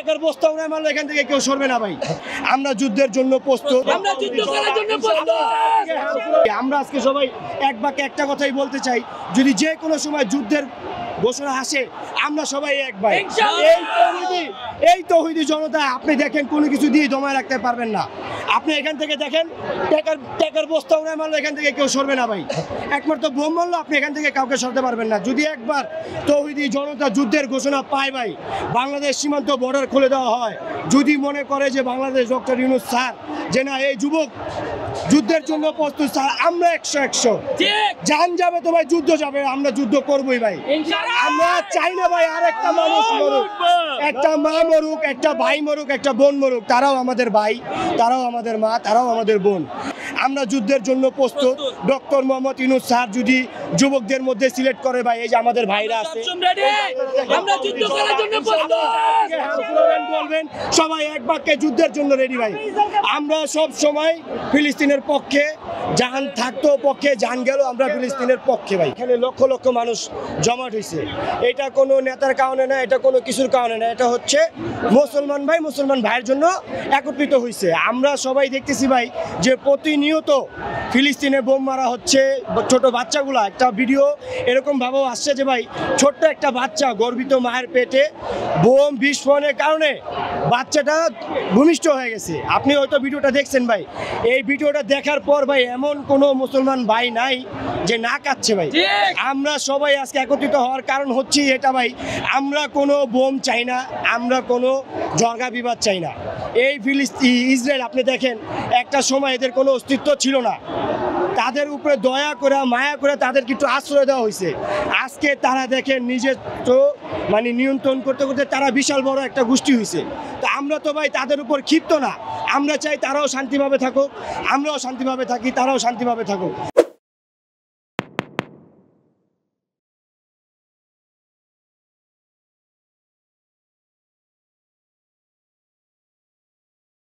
টাকার বস্তা উড়ায় মারলে এখান থেকে কেউ সরবে না ভাই। আমরা যুদ্ধের জন্য প্রস্তুত, আমরা যুদ্ধ করার জন্য প্রস্তুত। আমরা আজকে সবাই এক বাক্যে একটা কথাই বলতে চাই, যদি যে কোনো সময় যুদ্ধের ঘোষণা আসে আমরা সবাই এক ভাই। এই তৌহিদি জনতা আপনি দেখেন কোনো কিছু দিয়ে দমায় রাখতে পারবেন না। আপনি এখান থেকে দেখেন টাকার বস্তা উড়ায় মারলে এখান থেকে কেউ সরবে না ভাই। একমাত্র বোম মারলে আপনি এখান থেকে কাউকে সরতে পারবেন না। যদি একবার তৌহিদি জনতা যুদ্ধের ঘোষণা পায় ভাই, বাংলাদেশ সীমান্ত বর্ডার খুলে দেওয়া হয়, যদি মনে করে যে বাংলাদেশ ডক্টর ইউনূস স্যার যে না এই যুবক যুদ্ধের জন্য প্রস্তুত স্যার, আমরা 100 জান যাবে তো ভাই যুদ্ধ যাবে, আমরা যুদ্ধ করবোই ভাই। আমরা চাই না ভাই আর একটা মানুষ মরুক, একটা মা মরুক, একটা ভাই মরুক, একটা বোন মরুক, তারাও আমাদের ভাই, তারাও আমাদের মা, তারাও আমাদের বোন। আমরা যুদ্ধের জন্য প্রস্তুত। ডক্টর মোহাম্মদ ইউনূস স্যার যদি যুবকদের মধ্যে সিলেক্ট করে ভাই, এই যে আমাদের ভাইরা আছে, আমরা যুদ্ধ করার জন্য প্রস্তুত। বলবেন সবাই এক বাক্যে যুদ্ধের জন্য রেডি ভাই। আমরা সব সময় ফিলিস্তিনের পক্ষে, জান থাকতো পক্ষে, জান গেল আমরা ফিলিস্তিনের পক্ষে ভাই। এখানে লক্ষ লক্ষ মানুষ জমাট হয়েছে, এটা কোনো নেতার কারণে না, এটা কোনো কিছুর কারণে না, এটা হচ্ছে মুসলমান ভাই মুসলমান ভাইয়ের জন্য একত্রিত হয়েছে। আমরা সবাই দেখতেছি ভাই যে প্রতিনিয়ত ফিলিস্তিনে বোম মারা হচ্ছে, ছোট বাচ্চাগুলা, একটা ভিডিও এরকম ভাবেও আসছে যে ভাই ছোট্ট একটা বাচ্চা গর্ভিত মায়ের পেটে বোম বিস্ফোরণের কারণে বাচ্চাটা ভূমিষ্ঠ হয়ে গেছে। আপনি হয়তো ভিডিওটা দেখছেন ভাই। এই ভিডিওটা দেখার পর ভাই এমন কোনো মুসলমান ভাই নাই যে না কাঁদছে ভাই। আমরা সবাই আজকে একত্রিত হওয়ার কারণ হচ্ছে এটা ভাই, আমরা কোনো বোম চাই না, আমরা কোনো ঝগড়া বিবাদ চাই না। এই ইসরায়েল আপনি দেখেন একটা সময় এদের কোনো অস্তিত্ব ছিল না, তাদের উপরে দয়া করে মায়া করে তাদেরকে একটু আশ্রয় দেওয়া হয়েছে। আজকে তারা দেখেন নিজের তো মানে নিয়ন্ত্রণ করতে করতে তারা বিশাল বড় একটা গোষ্ঠী হয়েছে। তো আমরা তো ভাই তাদের উপর ক্ষিপ্ত না, আমরা চাই তারাও শান্তিভাবে থাকুক, আমরাও শান্তিভাবে থাকি, তারাও শান্তিভাবে থাকুক।